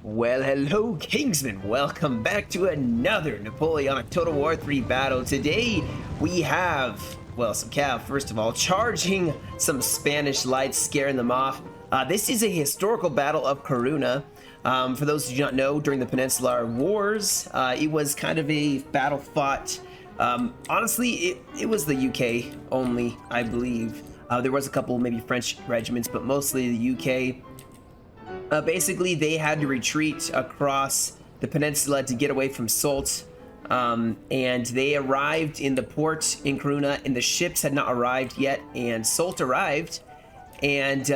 Well, hello, Kingsman. Welcome back to another Napoleonic Total War 3 battle. Today, we have, well, some cav, first of all, charging some Spanish lights, scaring them off. This is a historical battle of Corunna. For those who do not know, during the Peninsular Wars, it was kind of a battle fought. Honestly, it was the UK only, I believe. There was a couple, maybe French regiments, but mostly the UK. Basically, they had to retreat across the peninsula to get away from Soult, and they arrived in the port in Corunna, and the ships had not arrived yet, and Soult arrived and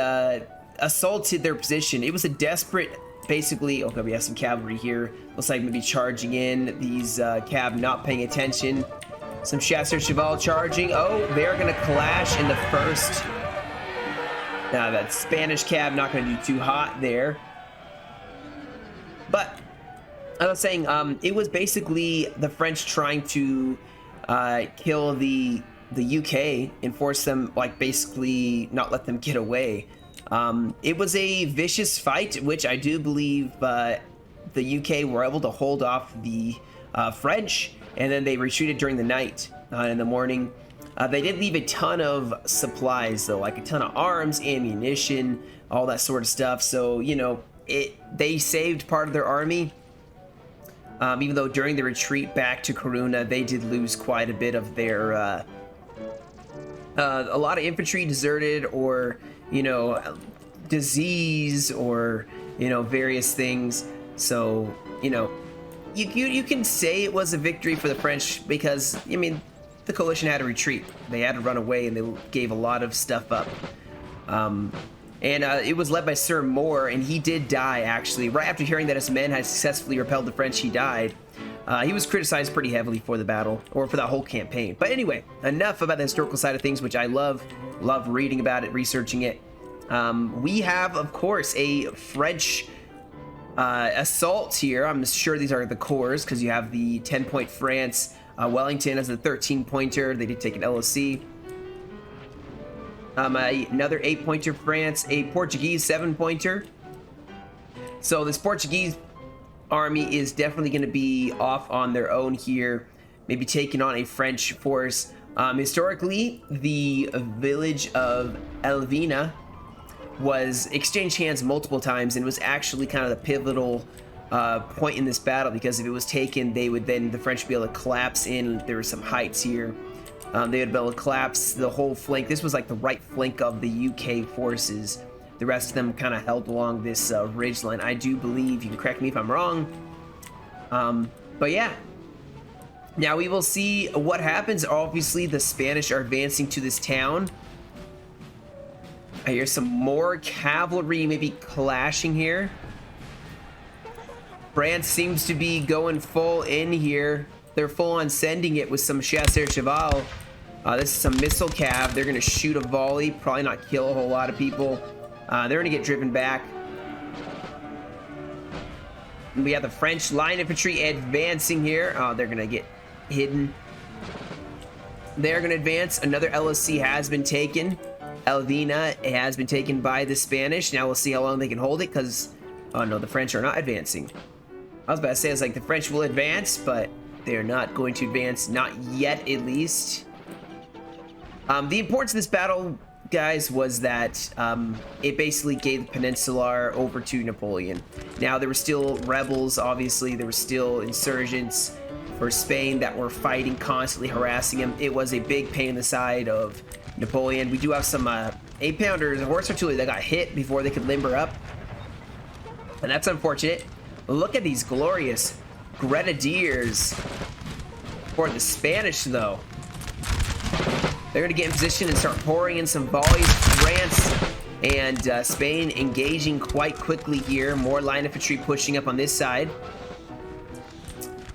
assaulted their position. It was a desperate, basically, okay, we have some cavalry here. Looks like maybe charging in, these cav not paying attention. Some chasseurs cheval charging. Oh, they're going to clash in the first. Now that Spanish cab not going to do too hot there. But I was saying, it was basically the French trying to kill the UK and force them, like, basically not let them get away. It was a vicious fight, which I do believe the UK were able to hold off the French, and then they retreated during the night. In the morning, they did leave a ton of supplies, though, like a ton of arms, ammunition, all that sort of stuff. So, you know, they saved part of their army. Even though during the retreat back to Corunna, they did lose quite a bit of their, a lot of infantry deserted, or, you know, disease, or, you know, various things. So, you know, you can say it was a victory for the French because, I mean, the coalition had to retreat. They had to run away, and they gave a lot of stuff up. It was led by Sir Moore, and he did die, actually. Right after hearing that his men had successfully repelled the French, he died. He was criticized pretty heavily for the battle, or for that whole campaign. But anyway, enough about the historical side of things, which I love reading about it, researching it. We have, of course, a French assault here. I'm sure these are the corps, because you have the 10-point France, Wellington as a 13-pointer. They did take an LOC. Another 8-pointer France, a Portuguese 7-pointer. So this Portuguese army is definitely going to be off on their own here, maybe taking on a French force. Historically, the village of Elvina was exchanged hands multiple times, and was actually kind of the pivotal point in this battle, because if it was taken, they would then, the French would be able to collapse in. There were some heights here. They would be able to collapse the whole flank. This was like the right flank of the UK forces. The rest of them kind of held along this ridge line, I do believe. You can correct me if I'm wrong. But yeah. Now we will see what happens. Obviously, the Spanish are advancing to this town. I hear some more cavalry maybe clashing here. France seems to be going full in here. They're full on sending it with some chasseurs cheval. This is some missile cav. They're going to shoot a volley, probably not kill a whole lot of people. They're going to get driven back. And we have the French line infantry advancing here. Oh, they're going to get hidden. They're going to advance. Another LOC has been taken. Elvina has been taken by the Spanish. Now we'll see how long they can hold it, because, oh no, the French are not advancing. I was about to say, it's like the French will advance, but they're not going to advance, not yet at least. The importance of this battle, guys, was that it basically gave the Peninsular over to Napoleon. Now, there were still rebels, obviously. There were still insurgents for Spain that were fighting, constantly harassing him. It was a big pain in the side of Napoleon. We do have some 8-pounders, horse artillery, that got hit before they could limber up. And that's unfortunate. Look at these glorious grenadiers for the Spanish, though. They're going to get in position and start pouring in some volleys. France and Spain engaging quite quickly here. More line infantry pushing up on this side.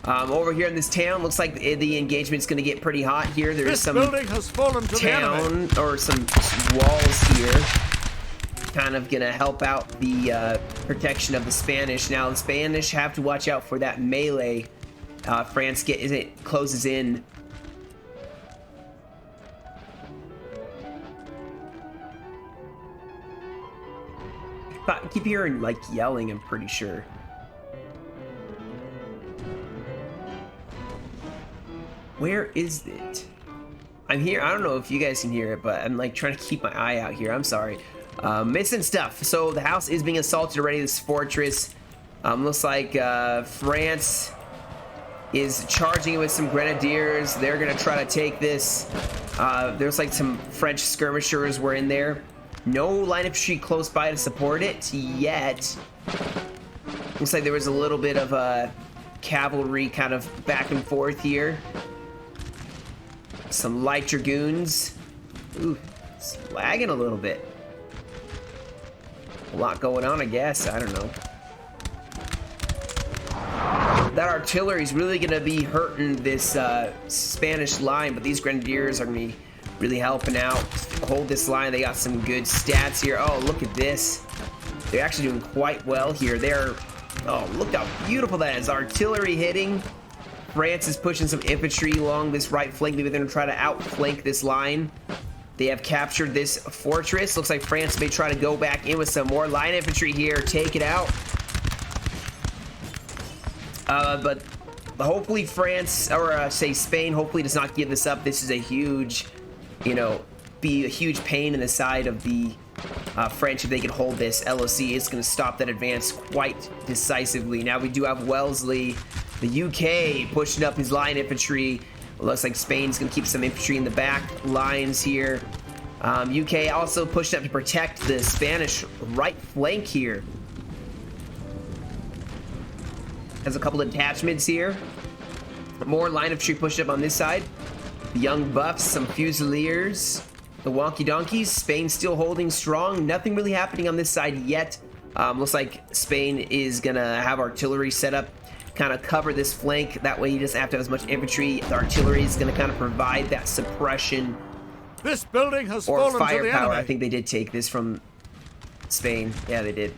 Over here in this town, looks like the engagement's going to get pretty hot here. There's some building has fallen to town, or some walls here, kind of going to help out the protection of the Spanish. Now, the Spanish have to watch out for that melee. France closes in. I keep hearing, like, yelling, I'm pretty sure. Where is it? I'm here. I don't know if you guys can hear it, but I'm like trying to keep my eye out here. I'm sorry. Missing stuff. So the house is being assaulted already, this fortress. Looks like France is charging it with some grenadiers. They're gonna try to take this. There's like some French skirmishers were in there. No line infantry close by to support it yet. Looks like there was a little bit of a cavalry kind of back and forth here. Some light dragoons. Ooh, it's lagging a little bit. A lot going on, I guess. I don't know. That artillery is really going to be hurting this Spanish line, but these grenadiers are going to be really helping out. Hold this line. They got some good stats here. Oh, look at this. They're actually doing quite well here. They're... Oh, look how beautiful that is. Artillery hitting. France is pushing some infantry along this right flank. Maybe they're going to try to outflank this line. They have captured this fortress. Looks like France may try to go back in with some more line infantry here. Take it out. But hopefully France, or say Spain, hopefully does not give this up. This is a huge, you know, be a huge pain in the side of the French if they can hold this. LOC is going to stop that advance quite decisively. Now we do have Wellesley, the UK, pushing up his line infantry. Looks like Spain's going to keep some infantry in the back lines here. UK also pushed up to protect the Spanish right flank here. Has a couple of detachments here. More line infantry pushed up on this side. The young buffs, some fusiliers. The wonky donkeys. Spain still holding strong. Nothing really happening on this side yet. Looks like Spain is going to have artillery set up, kind of cover this flank. That way he doesn't have to have as much infantry. The artillery is going to kind of provide that suppression. This building has or fallen to the firepower. enemy. I think they did take this from Spain. Yeah, they did.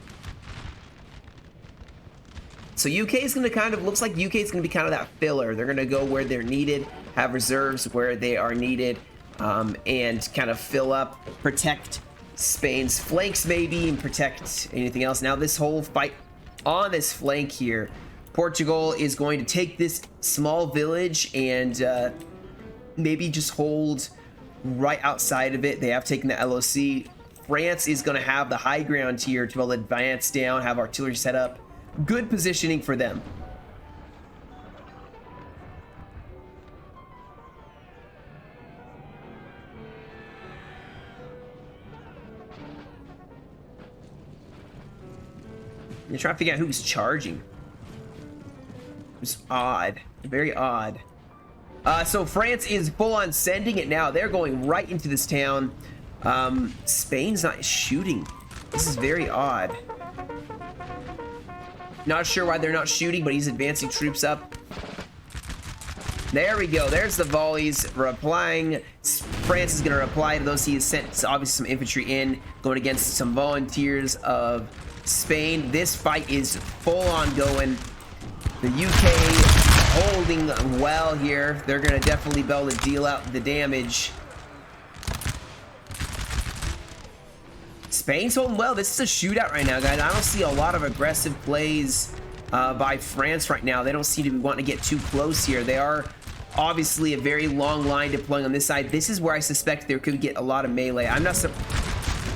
So UK is going to kind of, looks like UK is going to be kind of that filler. They're going to go where they're needed, have reserves where they are needed, and kind of fill up, protect Spain's flanks maybe, and protect anything else. Now this whole fight on this flank here, Portugal is going to take this small village and maybe just hold right outside of it. They have taken the LOC. France is going to have the high ground here to be able to advance down, have artillery set up. Good positioning for them. You're trying to figure out who's charging. It's odd. Very odd. So France is full on sending it now. They're going right into this town. Spain's not shooting. This is very odd. Not sure why they're not shooting, but he's advancing troops up. There we go. There's the volleys replying. France is going to reply to those. He has sent obviously some infantry in, going against some volunteers of Spain. This fight is full on going. The UK holding well here. They're going to definitely be able to deal out the damage. Spain's holding well. This is a shootout right now, guys. I don't see a lot of aggressive plays by France right now. They don't seem to be wanting to get too close here. They are obviously a very long line deploying on this side. This is where I suspect there could get a lot of melee. I'm not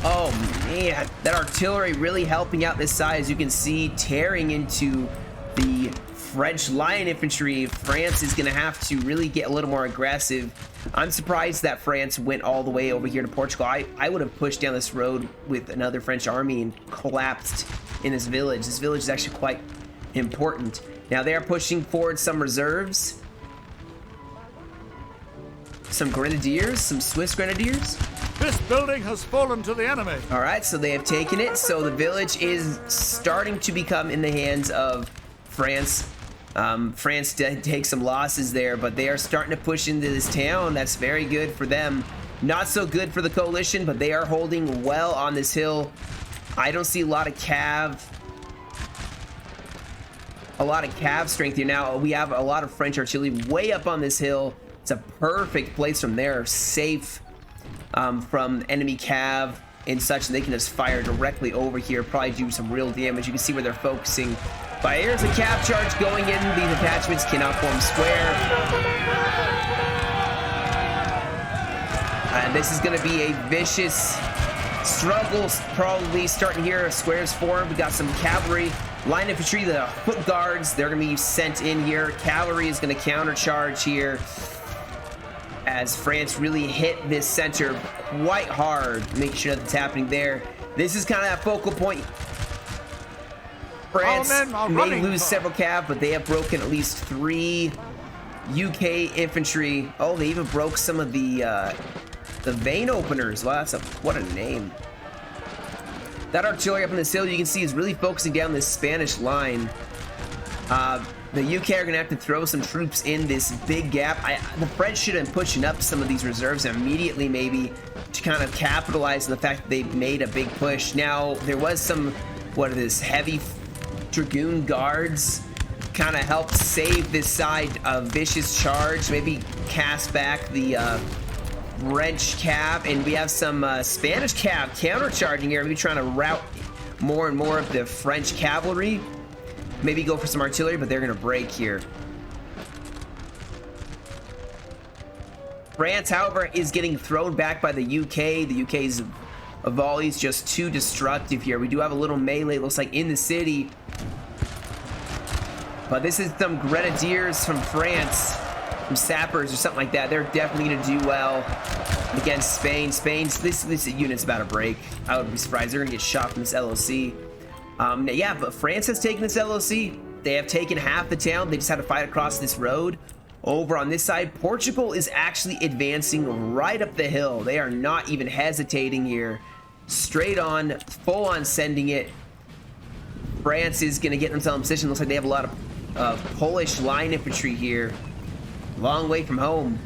oh man, that artillery really helping out this side, as you can see, tearing into the French line infantry. France is going to have to really get a little more aggressive. I'm surprised that France went all the way over here to Portugal. I would have pushed down this road with another French army and collapsed in this village. This village is actually quite important. Now they are pushing forward some reserves. Some grenadiers, some Swiss grenadiers. This building has fallen to the enemy. All right, so they have taken it. So the village is starting to become in the hands of France. France did take some losses there, but they are starting to push into this town. That's very good for them. Not so good for the coalition, but they are holding well on this hill. I don't see a lot of cav strength here. Now we have a lot of French artillery way up on this hill. It's a perfect place from there, safe from enemy cav and such. They can just fire directly over here, probably do some real damage. You can see where they're focusing Fires a cap charge going in. These attachments cannot form square. And this is going to be a vicious struggle, probably starting here. Squares formed. We got some cavalry, line infantry, the foot guards. They're going to be sent in here. Cavalry is going to countercharge here as France really hit this center quite hard. Make sure that's happening there. This is kind of that focal point. France may lose several cav, but they have broken at least 3 UK infantry. Oh, they even broke some of the vein openers. Wow, what a name. That artillery up in this hill, you can see, is really focusing down this Spanish line. The UK are going to have to throw some troops in this big gap. The French should have been pushing up some of these reserves immediately, maybe, to kind of capitalize on the fact that they made a big push. Now, there was some, heavy Dragoon guards kind of helped save this side of vicious charge, maybe cast back the French cav, and we have some Spanish cav countercharging here, maybe trying to rout more and more of the French cavalry. Maybe go for some artillery, but they're going to break here. France, however, is getting thrown back by the UK. The UK's volleys just too destructive here. We do have a little melee, looks like, in the city. But this is some grenadiers from France, some sappers or something like that. They're definitely going to do well against Spain. This unit's about to break. I would be surprised. They're going to get shot from this LOC. Yeah, but France has taken this LOC. They have taken half the town. They just had to fight across this road. Over on this side, Portugal is actually advancing right up the hill. They are not even hesitating here. Straight on, full on sending it. France is going to get themselves in position. Looks like they have a lot of Polish line infantry here. Long way from home.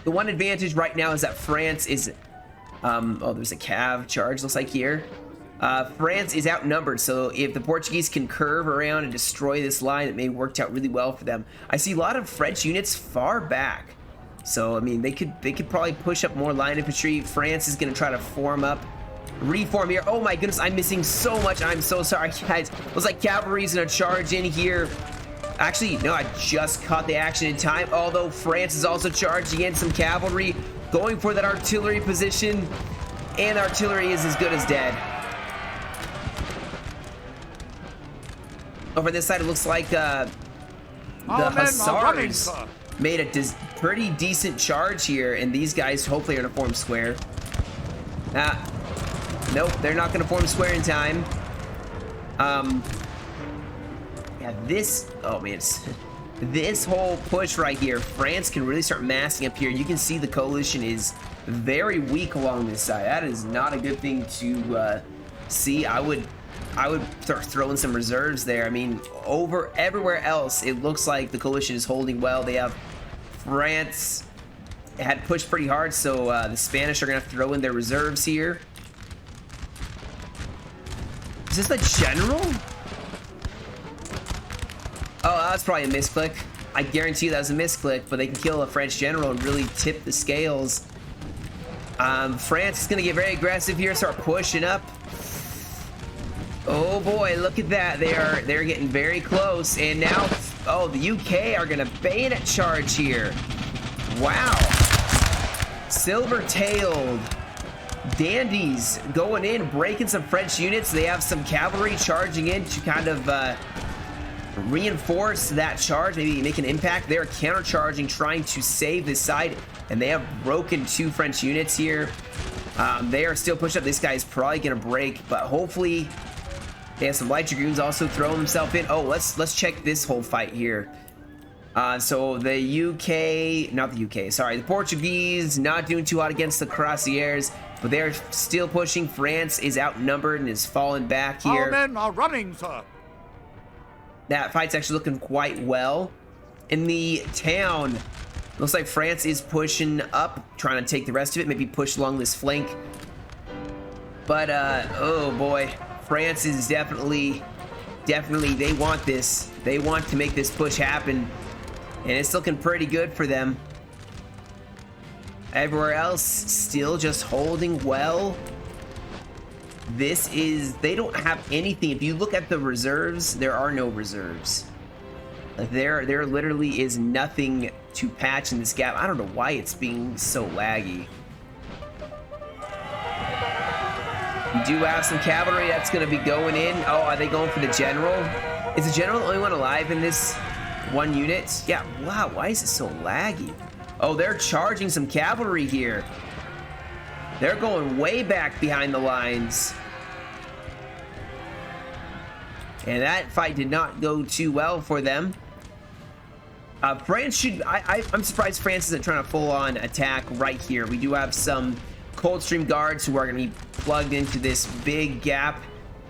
The one advantage right now is that France is... oh, there's a cav charge, looks like here. France is outnumbered, so if the Portuguese can curve around and destroy this line, it may have worked out really well for them. I see a lot of French units far back. So, I mean, they could probably push up more line infantry. France is going to try to form up. Reform here. Oh my goodness, I'm missing so much. I'm so sorry, guys. It was like cavalry's going to charge in here. Actually, no, I just caught the action in time. Although France is also charging in some cavalry, going for that artillery position. And artillery is as good as dead. Over this side, it looks like the Hussars made a pretty decent charge here, and these guys hopefully are going to form square. Nope, they're not going to form square in time. Yeah, this... Oh, man. This whole push right here, France can really start massing up here. You can see the coalition is very weak along this side. That is not a good thing to see. I would start throwing some reserves there. I mean, over everywhere else, it looks like the coalition is holding well. They have France had pushed pretty hard, so the Spanish are going to have to throw in their reserves here. Is this the general? Oh, that's probably a misclick. I guarantee you that was a misclick, but they can kill a French general and really tip the scales. France is going to get very aggressive here, start pushing up. Oh boy, look at that. They're getting very close. And now, oh, the UK are going to bayonet charge here. Wow. Silver-tailed dandies going in, breaking some French units. They have some cavalry charging in to kind of reinforce that charge, maybe make an impact. They're countercharging, trying to save this side, and they have broken 2 French units here. They are still pushing up. This guy is probably going to break, but hopefully they have some light dragoons also throwing themselves in. Oh, let's check this whole fight here. So the UK, not the UK, sorry, the Portuguese not doing too hot against the Cuirassiers, but they're still pushing. France is outnumbered and is falling back here. Our men are running, sir. That fight's actually looking quite well. In the town, looks like France is pushing up, trying to take the rest of it, maybe push along this flank. But, oh boy, France is definitely, they want this. They want to make this push happen, and it's looking pretty good for them. Everywhere else, still just holding well. they don't have anything. If you look at the reserves, there are no reserves. There literally is nothing to patch in this gap. I don't know why it's being so laggy. You do have some cavalry that's going to be going in. Oh, are they going for the general? Is the general the only one alive in this one unit? Yeah, wow, why is it so laggy? Oh, they're charging some cavalry here. They're going way back behind the lines. And that fight did not go too well for them. France should... I'm surprised France isn't trying to full-on attack right here. We do have some Coldstream Guards who are going to be plugged into this big gap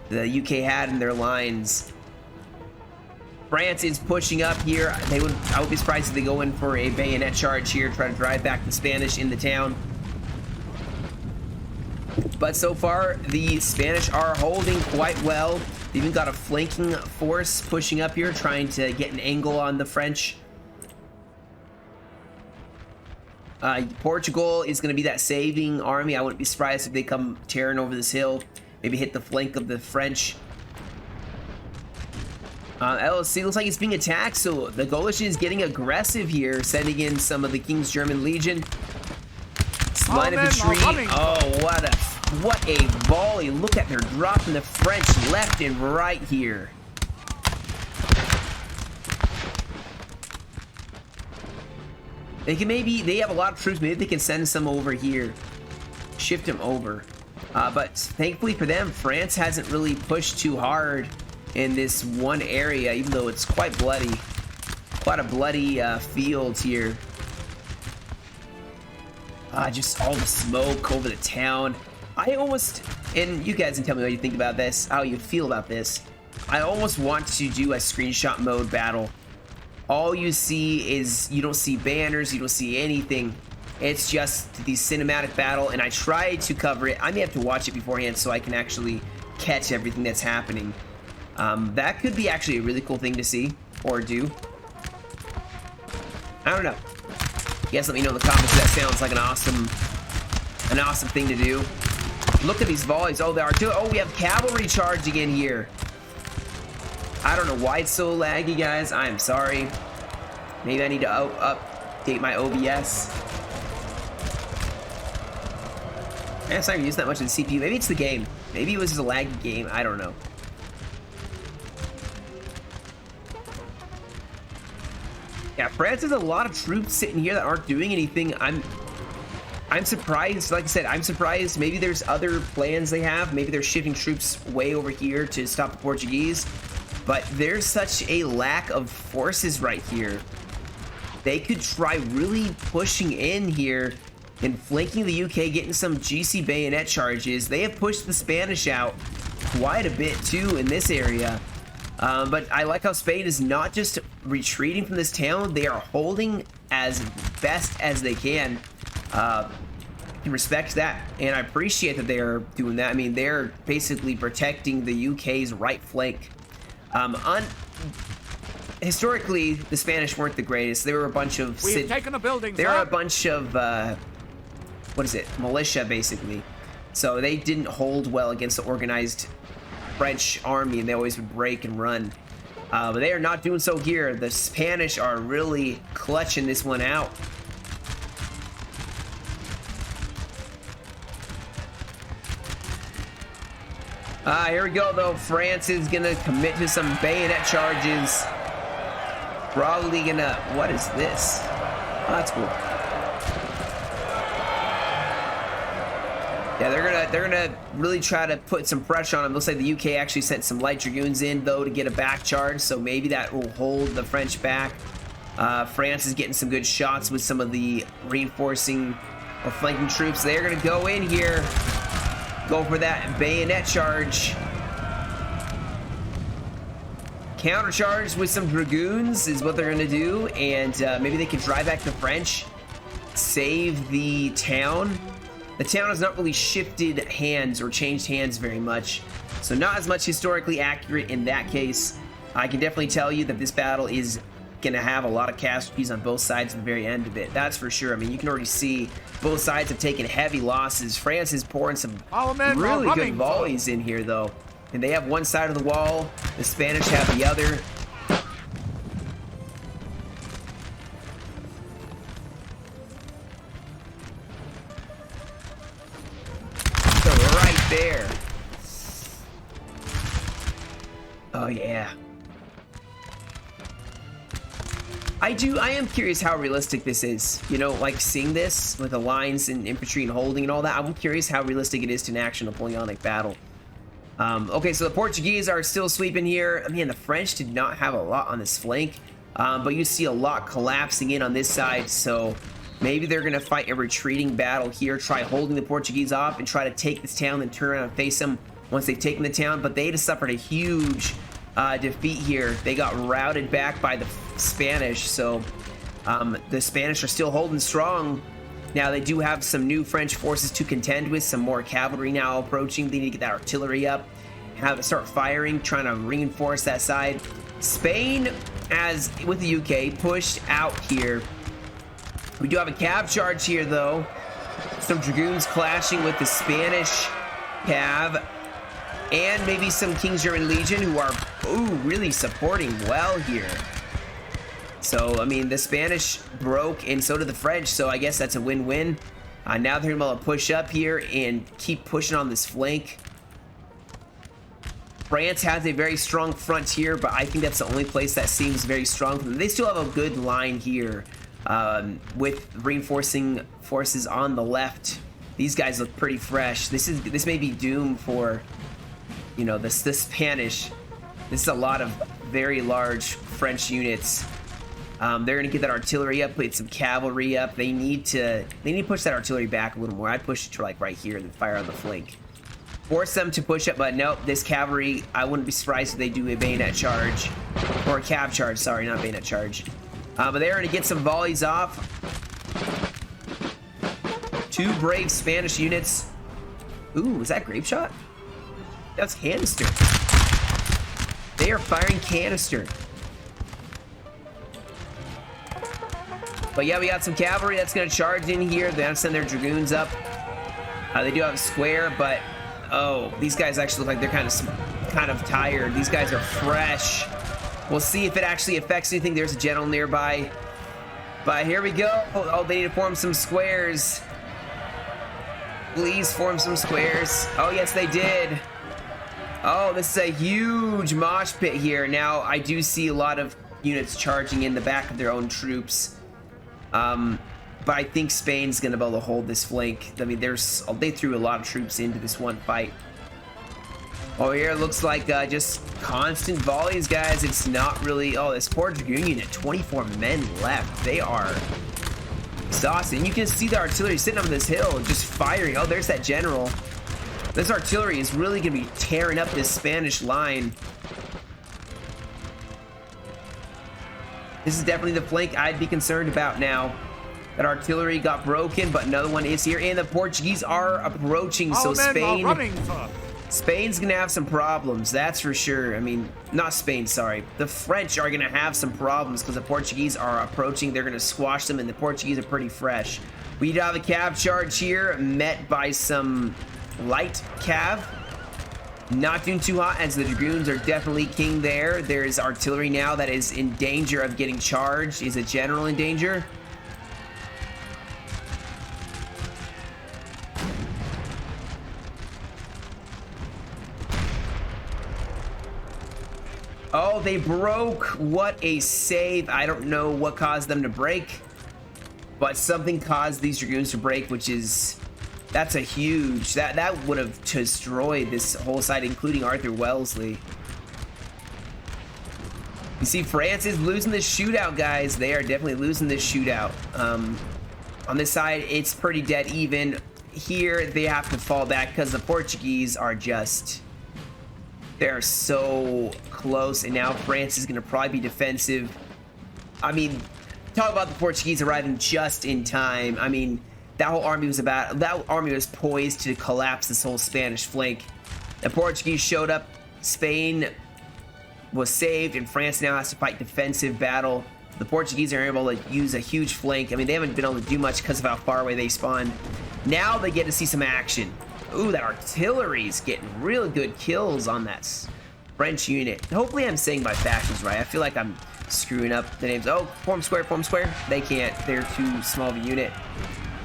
the UK had in their lines. France is pushing up here. I would be surprised if they go in for a bayonet charge here, try to drive back the Spanish in the town. But so far, the Spanish are holding quite well. They even got a flanking force pushing up here, trying to get an angle on the French. Portugal is going to be that saving army. I wouldn't be surprised if they come tearing over this hill, maybe hit the flank of the French. LSC looks like it's being attacked, so the coalition is getting aggressive here, sending in some of the King's German Legion. Line of retreat. Oh, what a volley. Look at, they're dropping the French left and right here. They have a lot of troops. Maybe they can send some over here, shift them over. But thankfully for them, France hasn't really pushed too hard in this one area, even though it's quite bloody. Quite a bloody field here. Just all the smoke over the town. And you guys can tell me what you think about this, how you feel about this. I almost want to do a screenshot mode battle. All you see is, you don't see banners, you don't see anything. It's just the cinematic battle, and I try to cover it. I may have to watch it beforehand so I can actually catch everything that's happening. That could be actually a really cool thing to see or do. I don't know. You guys let me know in the comments if that sounds like an awesome thing to do. Look at these volleys. Oh, we have cavalry charging in here. I don't know why it's so laggy, guys. I am sorry. Maybe I need to update my OBS. I'm not gonna use that much of the CPU. Maybe it's the game. Maybe it was just a laggy game. I don't know. Yeah, France has a lot of troops sitting here that aren't doing anything. I'm surprised. Like I said, I'm surprised. Maybe there's other plans they have. Maybe they're shifting troops way over here to stop the Portuguese. But there's such a lack of forces right here. They could try really pushing in here and flanking the UK, getting some GC bayonet charges. They have pushed the Spanish out quite a bit too in this area. But I like how Spain is not just retreating from this town, they are holding as best as they can. I respect that, and I appreciate that they are doing that. I mean, they're basically protecting the UK's right flank. Historically, the Spanish weren't the greatest. They were a bunch of... We've taken a building, they were a bunch of, militia, basically. So they didn't hold well against the organized French army, and they always would break and run. But they are not doing so here. The Spanish are really clutching this one out. Here we go, though. France is gonna commit to some bayonet charges. Probably gonna... What is this? Oh, that's cool. Yeah, they're gonna really try to put some pressure on them. Looks like the UK actually sent some light dragoons in, though, to get a back charge, so maybe that will hold the French back. France is getting some good shots with some of the reinforcing or flanking troops. They're gonna go in here, go for that bayonet charge. Countercharge with some dragoons is what they're gonna do, and maybe they can drive back the French, save the town. The town has not really shifted hands or changed hands very much, so not as much historically accurate in that case. I can definitely tell you that this battle is gonna have a lot of casualties on both sides at the very end of it. That's for sure. I mean, you can already see both sides have taken heavy losses. France is pouring some Our men are really good running, volleys in here, though. And they have one side of the wall. The Spanish have the other. So right there. Oh, yeah. I am curious how realistic this is. You know, like seeing this with the lines and infantry and holding and all that. I'm curious how realistic it is to an actual Napoleonic battle. Okay, so the Portuguese are still sweeping here. I mean, the French did not have a lot on this flank, but you see a lot collapsing in on this side. So maybe they're going to fight a retreating battle here, try holding the Portuguese off and try to take this town, then turn around and face them once they've taken the town. But they just suffered a huge defeat here. They got routed back by the Spanish, so the Spanish are still holding strong. Now they do have some new French forces to contend with, some more cavalry now approaching. They need to get that artillery up, have it start firing, trying to reinforce that side. Spain, as with the UK, pushed out here. We do have a cav charge here, though. Some dragoons clashing with the Spanish cav, and maybe some King's German Legion who are, really supporting well here. So, I mean, the Spanish broke, and so did the French, so I guess that's a win-win. Now they're going to push up here and keep pushing on this flank. France has a very strong frontier, but I think that's the only place that seems very strong for them. They still have a good line here with reinforcing forces on the left. These guys look pretty fresh. This may be doomed for, you know, the Spanish. This is a lot of very large French units. They're gonna get that artillery up, put some cavalry up. They need to push that artillery back a little more. I'd push it to like right here and then fire on the flank. Force them to push up, but nope, this cavalry, I wouldn't be surprised if they do a bayonet charge. Or a cav charge, sorry, not bayonet charge. But they're gonna get some volleys off. Two brave Spanish units. Ooh, was that grape shot? That's canister. They are firing canister. But yeah, we got some cavalry that's going to charge in here. They're going to send their dragoons up. They do have a square, but these guys actually look like they're kind of tired. These guys are fresh. We'll see if it actually affects anything. There's a general nearby. But here we go. Oh, they need to form some squares. Please form some squares. Oh, yes, they did. Oh, this is a huge mosh pit here. Now, I do see a lot of units charging in the back of their own troops. But I think Spain's gonna be able to hold this flank. I mean, they threw a lot of troops into this one fight. Over here, it looks like just constant volleys, guys. It's not really. Oh, this poor dragoon unit, 24 men left. They are exhausted. And you can see the artillery sitting on this hill, just firing. Oh, there's that general. This artillery is really gonna be tearing up this Spanish line. This is definitely the flank I'd be concerned about now. That artillery got broken, but another one is here, and the Portuguese are approaching. So Spain's gonna have some problems, that's for sure. I mean, not Spain, sorry. The French are gonna have some problems because the Portuguese are approaching. They're gonna squash them, and the Portuguese are pretty fresh. We have a cav charge here, met by some light cav. Not doing too hot, as the dragoons are definitely king there. There's artillery now that is in danger of getting charged. Is a general in danger? Oh, they broke. What a save. I don't know what caused them to break, but something caused these dragoons to break, which is... That's a huge... That would have destroyed this whole side, including Arthur Wellesley. You see, France is losing this shootout, guys. They are definitely losing this shootout. On this side, it's pretty dead even. Here, they have to fall back because the Portuguese are just... They're so close, and now France is going to probably be defensive. I mean, talk about the Portuguese arriving just in time. I mean... That army was poised to collapse this whole Spanish flank. The Portuguese showed up, Spain was saved, and France now has to fight defensive battle The Portuguese are able to use a huge flank. I mean, they haven't been able to do much because of how far away they spawned. Now they get to see some action. Ooh, that artillery's getting really good kills on that French unit. Hopefully I'm saying my factions right. I feel like I'm screwing up the names. Oh, form square, form square. They can't. They're too small of a unit.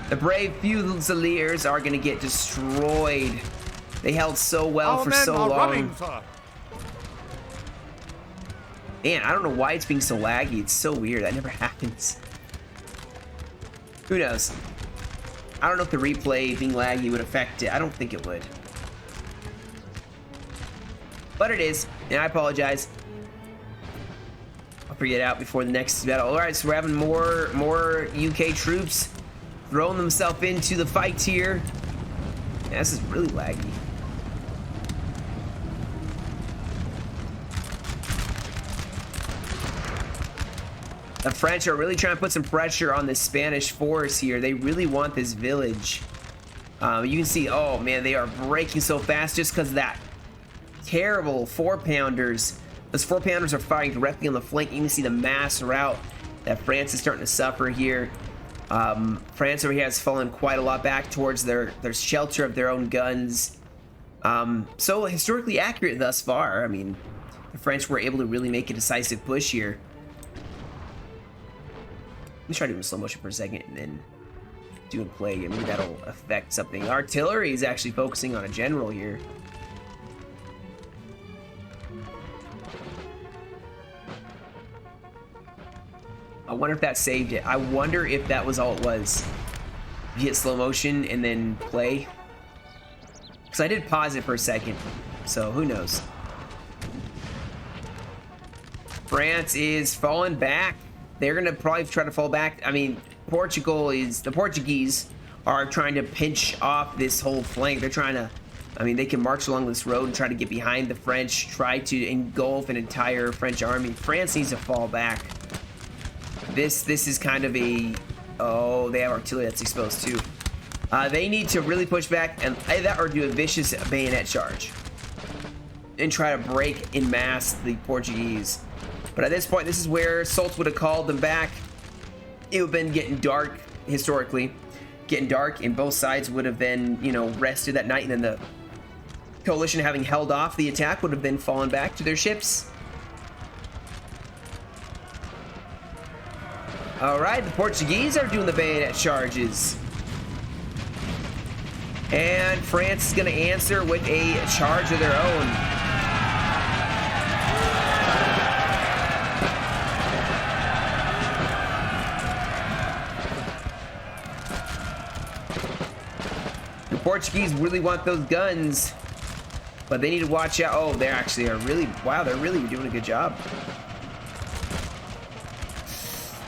The brave Fusiliers are going to get destroyed. They held so well for so long. Running, sir. Man, I don't know why it's being so laggy. It's so weird. That never happens. Who knows? I don't know if the replay being laggy would affect it. I don't think it would. But it is, and I apologize. I'll figure it out before the next battle. All right, so we're having more UK troops throwing themselves into the fight here. Yeah, this is really laggy. The French are really trying to put some pressure on the Spanish force here. They really want this village. You can see, oh man, they are breaking so fast just because of that terrible 4-pounders. Those 4-pounders are firing directly on the flank. You can see the mass rout that France is starting to suffer here. France over here has fallen quite a lot back towards their shelter of their own guns. So historically accurate thus far. I mean, the French were able to really make a decisive push here. Let me try doing slow motion for a second and then doing play. Maybe that'll affect something. Artillery is actually focusing on a general here. I wonder if that saved it. I wonder if that was all it was. You hit slow motion and then play. Because I did pause it for a second. So who knows. France is falling back. They're going to probably try to fall back. I mean, the Portuguese are trying to pinch off this whole flank. They're trying to, I mean, they can march along this road and try to get behind the French, try to engulf an entire French army. France needs to fall back. This is kind of a, oh, they have artillery that's exposed too. They need to really push back and that or do a vicious bayonet charge and try to break en masse the Portuguese. But at this point, this is where Soult would have called them back. It would have been getting dark, historically. Getting dark, and both sides would have then, you know, rested that night, and then the coalition, having held off the attack, would have then fallen back to their ships. All right, the Portuguese are doing the bayonet charges. And France is going to answer with a charge of their own. Portuguese really want those guns, but they need to watch out. Oh, they actually are really, wow, they're really doing a good job.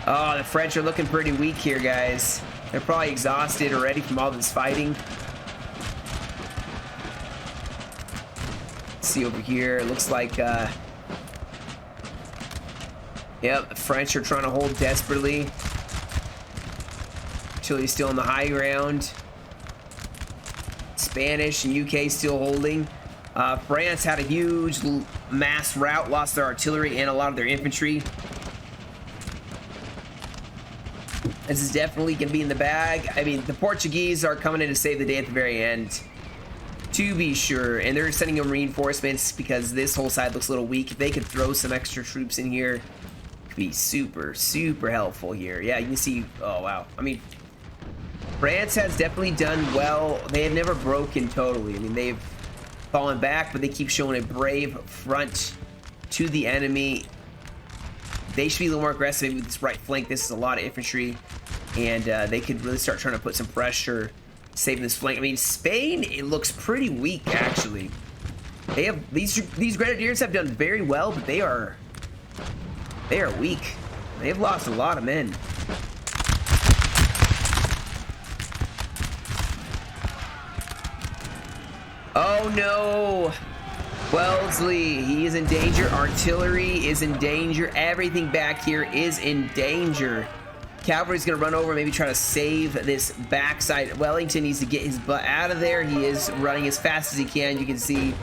Oh, the French are looking pretty weak here, guys. They're probably exhausted already from all this fighting. Let's see over here. It looks like, yep, the French are trying to hold desperately. Chile's still on the high ground. Spanish and UK still holding. France had a huge mass rout, lost their artillery and a lot of their infantry. This is definitely going to be in the bag. I mean, the Portuguese are coming in to save the day at the very end, to be sure. And they're sending in reinforcements because this whole side looks a little weak. If they could throw some extra troops in here, it could be super, super helpful here. Yeah, you can see, oh, wow. I mean, France has definitely done well. They have never broken totally. I mean, they've fallen back, but they keep showing a brave front to the enemy. They should be a little more aggressive maybe with this right flank. This is a lot of infantry, and they could really start trying to put some pressure, saving this flank. I mean, Spain, it looks pretty weak, actually. They have these grenadiers have done very well, but they are weak. They've lost a lot of men. Oh no! Wellesley, he is in danger. Artillery is in danger. Everything back here is in danger. Cavalry's gonna run over, maybe try to save this backside. Wellington needs to get his butt out of there. He is running as fast as he can. You can see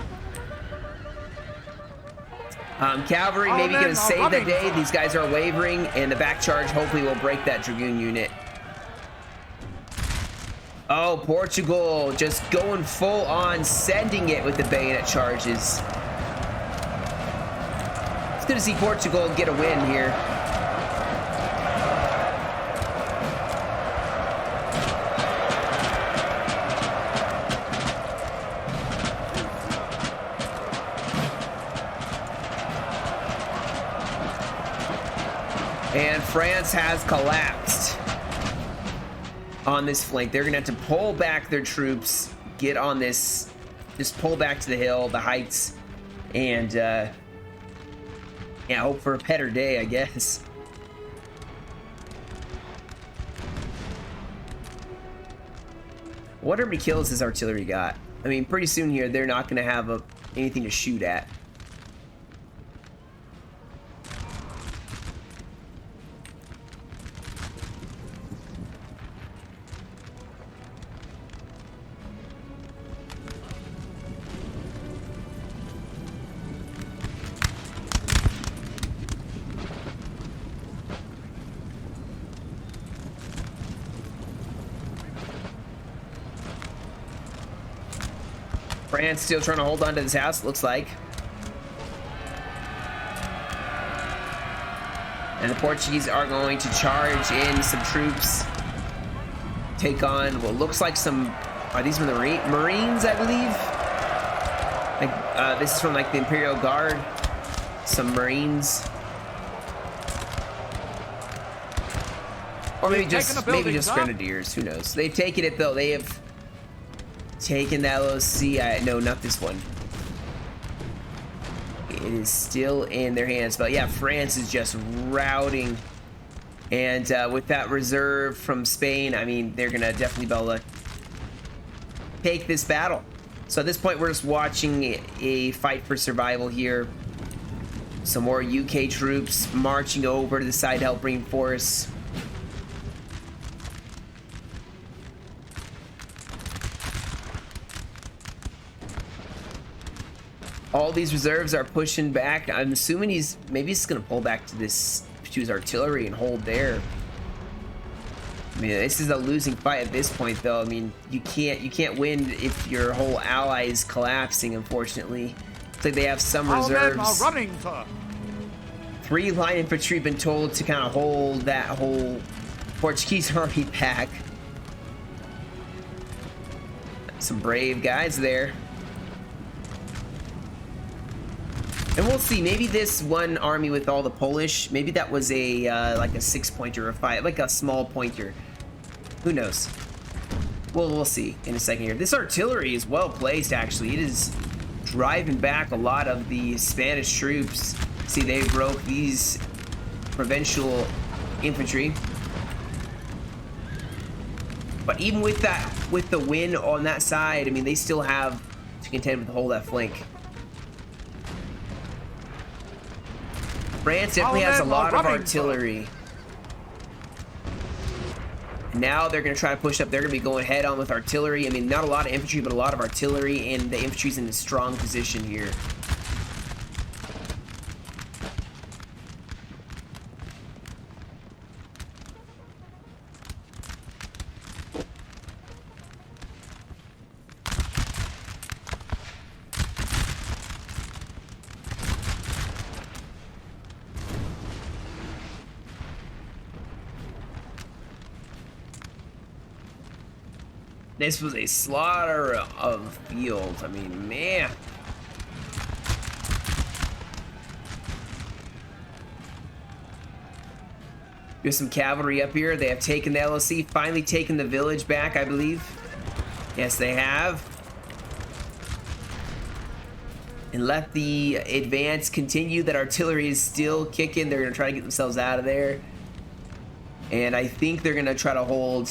Cavalry Our maybe men going to are save the running. day. These guys are wavering, and the back charge hopefully will break that Dragoon unit. Oh, Portugal just going full on, sending it with the bayonet charges. It's good to see Portugal get a win here. And France has collapsed on this flank. They're gonna have to pull back their troops, get on this, just pull back to the hill, the heights, and yeah, hope for a better day, I guess. What how many kills his artillery got? I mean, pretty soon here, they're not gonna have anything to shoot at. France still trying to hold on to this house, looks like. And the Portuguese are going to charge in some troops. Take on what looks like some... Are these from the Marines, I believe? Like, this is from like the Imperial Guard. Some Marines. Or maybe just Grenadiers, who knows. They've taken it though, they have... taken the LOC. No, not this one. It is still in their hands. But yeah, France is just routing. And with that reserve from Spain, I mean, they're going to definitely be able to take this battle. So at this point, we're just watching a fight for survival here. Some more UK troops marching over to the side to help reinforce. All these reserves are pushing back. I'm assuming maybe he's gonna pull back to his artillery and hold there. I mean, this is a losing fight at this point, though. I mean, you can't win if your whole ally is collapsing. Unfortunately, it's like they have some reserves. Our men are running, sir. 3 line infantry been told to kind of hold that whole Portuguese army back. Some brave guys there. And we'll see, maybe this one army with all the Polish, maybe that was a like a 6-pointer or like a small pointer. Who knows? Well, we'll see in a second here. This artillery is well placed, actually. It is driving back a lot of the Spanish troops. See, they broke these provincial infantry. But even with that, with the win on that side, I mean, they still have to contend with the whole that flank. France definitely has a lot of artillery. Now they're going to try to push up. They're going to be going head on with artillery. I mean, not a lot of infantry, but a lot of artillery, and the infantry's in a strong position here. This was a slaughter of fields. I mean, man. There's some cavalry up here. They have taken the LOC, finally taken the village back, I believe. Yes, they have. And let the advance continue. That artillery is still kicking. They're going to try to get themselves out of there. And I think they're going to try to hold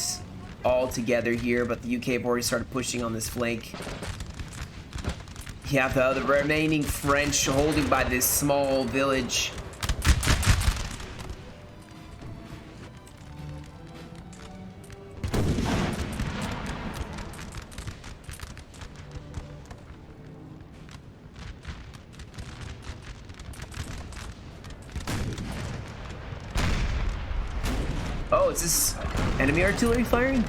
all together here, but the UK have already started pushing on this flank. You have the remaining French holding by this small village. Oh, is this enemy artillery firing?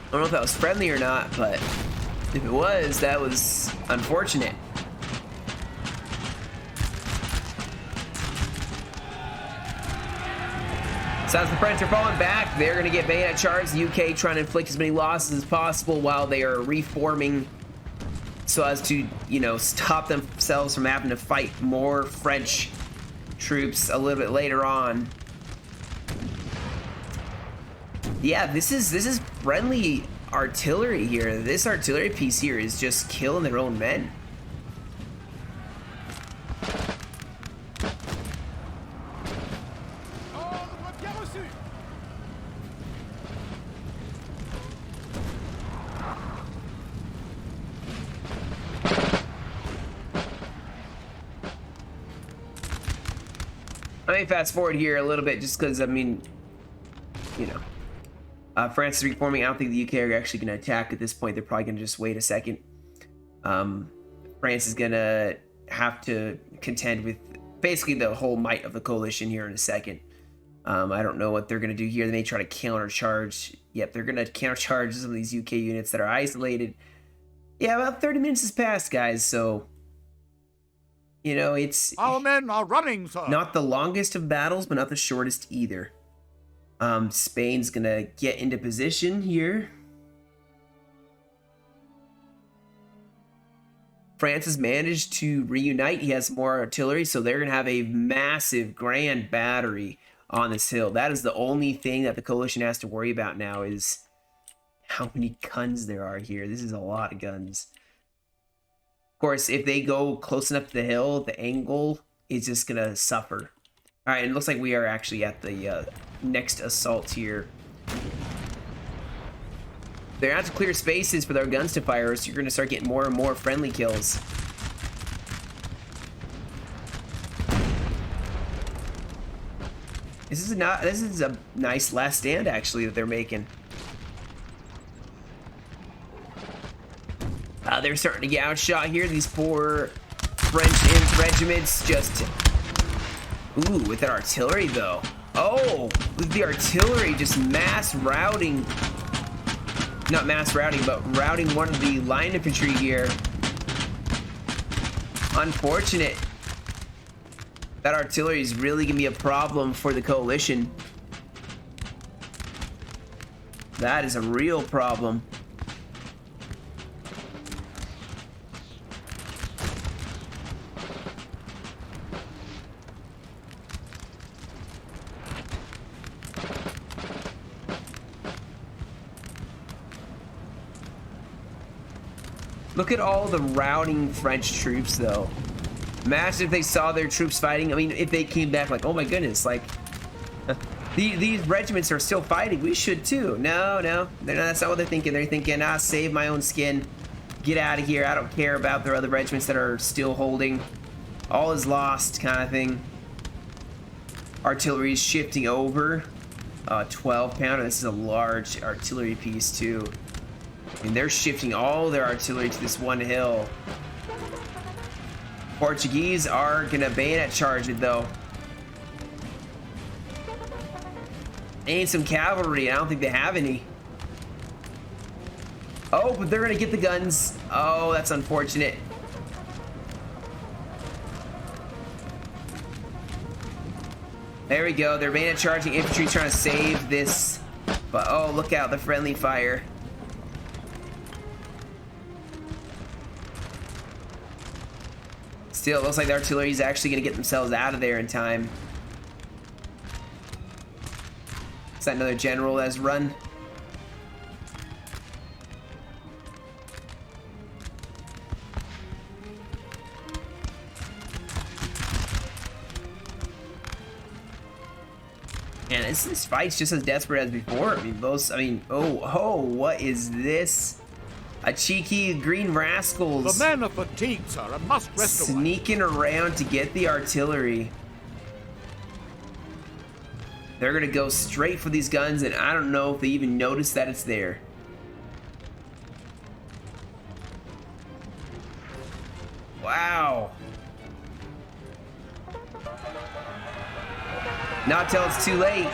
I don't know if that was friendly or not, but if it was, that was unfortunate. So as the French are falling back, they're going to get bayonet charged. The UK trying to inflict as many losses as possible while they are reforming so as to, you know, stop themselves from having to fight more French troops a little bit later on. Yeah, this is friendly artillery here. This artillery piece here is just killing their own men. Let me fast forward here a little bit just because, I mean, you know, France is reforming. I don't think the UK are actually going to attack at this point. They're probably going to just wait a second. France is going to have to contend with basically the whole might of the coalition here in a second. I don't know what they're going to do here. They may try to countercharge. Yep, they're going to countercharge some of these UK units that are isolated. Yeah, about 30 minutes has passed, guys, so... You know, it's... Our men are running, sir. Not the longest of battles, but not the shortest either. Spain's gonna get into position here. France has managed to reunite. He has more artillery, so they're gonna have a massive grand battery on this hill. That is the only thing that the coalition has to worry about now, is how many guns there are here. This is a lot of guns. Of course, if they go close enough to the hill, the angle is just gonna suffer. All right, it looks like we are actually at the next assault here. They're gonna have to clear spaces for their guns to fire, so you're gonna start getting more and more friendly kills. This is a nice last stand actually that they're making. They're starting to get outshot here. These poor French regiments just... Ooh, with that artillery, though. Oh, with the artillery just mass routing... Not mass routing, but routing one of the line infantry here. Unfortunate. That artillery is really going to be a problem for the coalition. That is a real problem. Look at all the routing French troops, though. Imagine if they saw their troops fighting. I mean, if they came back like, oh my goodness, like, these regiments are still fighting. We should too. No, that's not what they're thinking. They're thinking, save my own skin. Get out of here. I don't care about their other regiments that are still holding. All is lost, kind of thing. Artillery is shifting over. 12-pounder. This is a large artillery piece, too. And they're shifting all their artillery to this one hill. Portuguese are gonna bayonet charge it, though. They need some cavalry. I don't think they have any. Oh, but they're gonna get the guns. Oh, that's unfortunate. There we go. They're bayonet charging infantry, trying to save this. But oh, look out, the friendly fire. Still, it looks like the artillery is actually going to get themselves out of there in time. Is that another general that has run? And this fight's just as desperate as before. I mean, oh, what is this? A cheeky green rascals. The men are fatigued, sir, and must rest awhile. Sneaking around to get the artillery. They're gonna go straight for these guns, and I don't know if they even notice that it's there. Wow. Not till it's too late.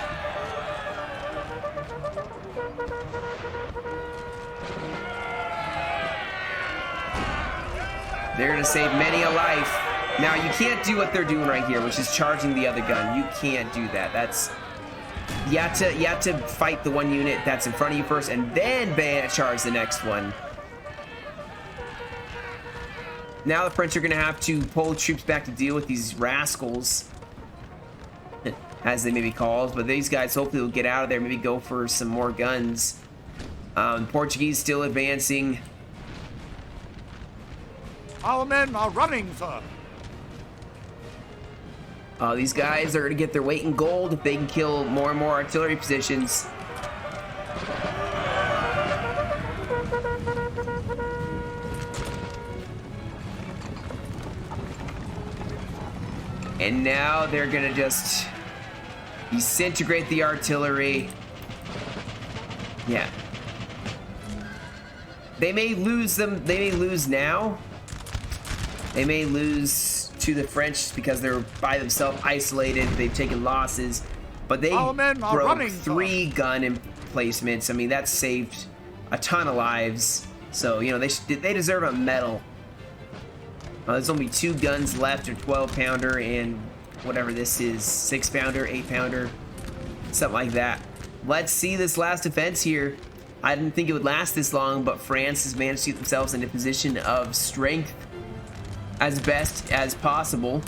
They're gonna save many a life. Now you can't do what they're doing right here, which is charging the other gun. You can't do that. That's you have to fight the one unit that's in front of you first, and then bayonet charge the next one. Now the French are gonna have to pull troops back to deal with these rascals, as they may be called. But these guys hopefully will get out of there, maybe go for some more guns. Portuguese still advancing. Our men are running, sir. These guys are going to get their weight in gold if they can kill more and more artillery positions. And now they're going to just disintegrate the artillery. Yeah. They may lose them. They may lose now. They may lose to the French because they're by themselves, isolated. They've taken losses, but they broke 3 gun emplacements. I mean, that saved a ton of lives. So you know they deserve a medal. There's only 2 guns left, a 12-pounder and whatever this is, 6-pounder, 8-pounder, something like that. Let's see this last defense here. I didn't think it would last this long, but France has managed to get themselves in a position of strength as best as possible.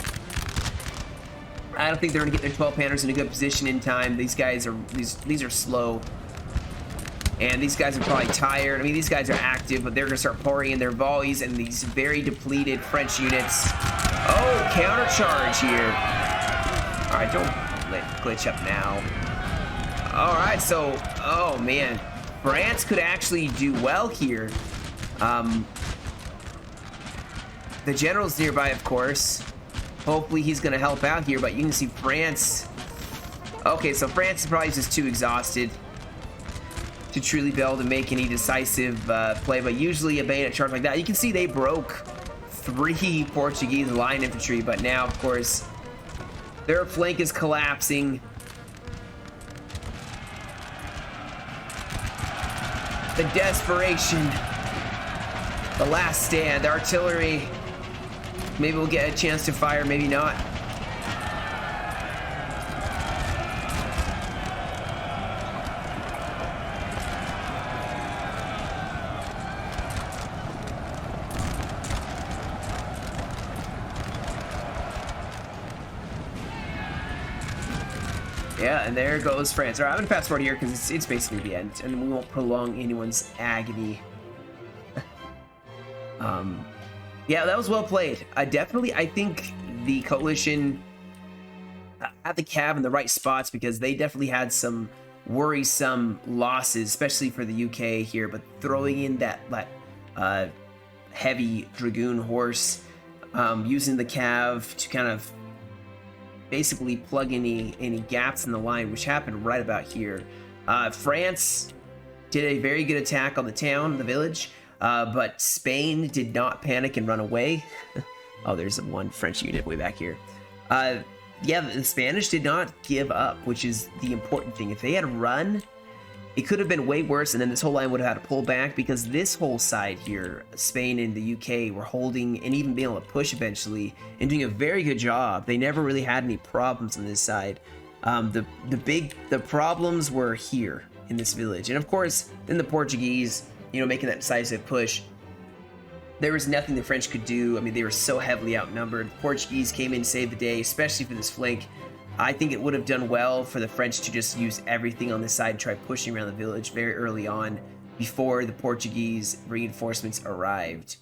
I don't think they're gonna get their 12-pounders in a good position in time. These guys are these are slow, and these guys are probably tired. I mean, these guys are active, but they're gonna start pouring in their volleys, and these very depleted French units. Oh, counter charge here. All right, don't let it glitch up now. All right, so oh man, France could actually do well here. The general's nearby, of course. Hopefully he's going to help out here, but you can see France. Okay, so France is probably just too exhausted to truly be able to make any decisive play, but usually a bayonet charge like that, you can see they broke 3 Portuguese line infantry, but now, of course, their flank is collapsing. The desperation. The last stand. The artillery. Maybe we'll get a chance to fire, maybe not. Yeah, and there goes France. All right, I'm gonna fast forward here because it's basically the end, and we won't prolong anyone's agony. Yeah, that was well played. I think the coalition had the cav in the right spots, because they definitely had some worrisome losses, especially for the UK here. But throwing in that heavy dragoon horse, using the cav to kind of basically plug any gaps in the line, which happened right about here. France did a very good attack on the town, the village. But Spain did not panic and run away. Oh, there's one French unit way back here. Yeah, the Spanish did not give up, which is the important thing. If they had run, it could have been way worse, and then this whole line would have had to pull back, because this whole side here, Spain and the UK, were holding and even being able to push eventually and doing a very good job. They never really had any problems on this side. The problems were here in this village, and of course, then the Portuguese, you know, making that decisive push. There was nothing the French could do. I mean, they were so heavily outnumbered. The Portuguese came in and saved the day, especially for this flank. I think it would have done well for the French to just use everything on this side and try pushing around the village very early on before the Portuguese reinforcements arrived.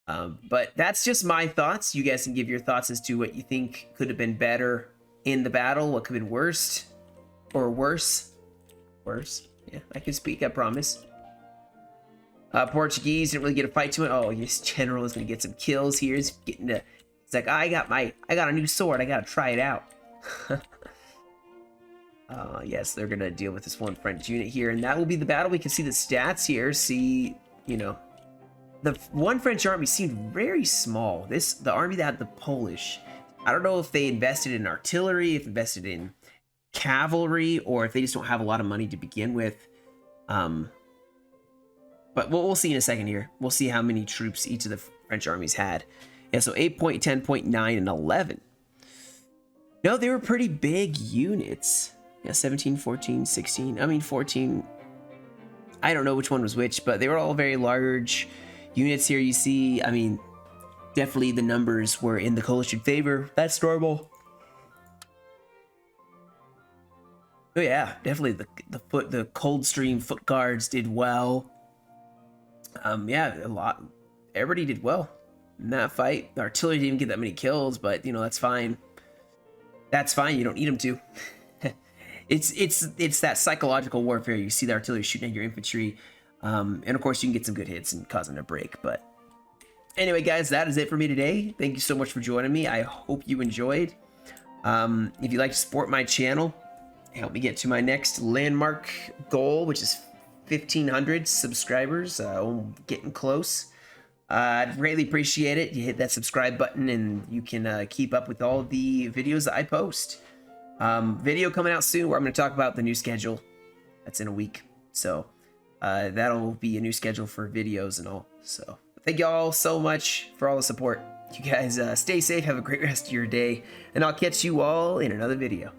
But that's just my thoughts. You guys can give your thoughts as to what you think could have been better in the battle, what could have been worse, or worse. Worse? Yeah, I can speak, I promise. Portuguese didn't really get a fight to it. Oh, this general is gonna get some kills here. He's getting to. It's like, I got a new sword. I gotta try it out. Yes, they're gonna deal with this one French unit here, and that will be the battle. We can see the stats here. See, you know, the one French army seemed very small. The army that had the Polish, I don't know if they invested in artillery, if invested in cavalry, or if they just don't have a lot of money to begin with. But we'll see in a second here. We'll see how many troops each of the French armies had. Yeah, so 8 point, 10 point, 9, and 11. No, they were pretty big units. Yeah, 17, 14, 16. I mean, 14. I don't know which one was which, but they were all very large units here. You see, I mean, definitely the numbers were in the coalition favor. That's normal. Oh yeah, definitely the Coldstream foot guards did well. Yeah, everybody did well in that fight. The artillery didn't get that many kills, but you know, that's fine. That's fine. You don't need them to. It's that psychological warfare. You see the artillery shooting at your infantry, and of course you can get some good hits and cause them to break. But anyway, guys, that is it for me today. Thank you so much for joining me. I hope you enjoyed. If you'd like to support my channel, help me get to my next landmark goal, which is 1,500 subscribers. Getting close. I'd greatly appreciate it. You hit that subscribe button and you can keep up with all the videos that I post. Video coming out soon where I'm going to talk about the new schedule. That's in a week. So that'll be a new schedule for videos and all. So thank you all so much for all the support. You guys stay safe. Have a great rest of your day. And I'll catch you all in another video.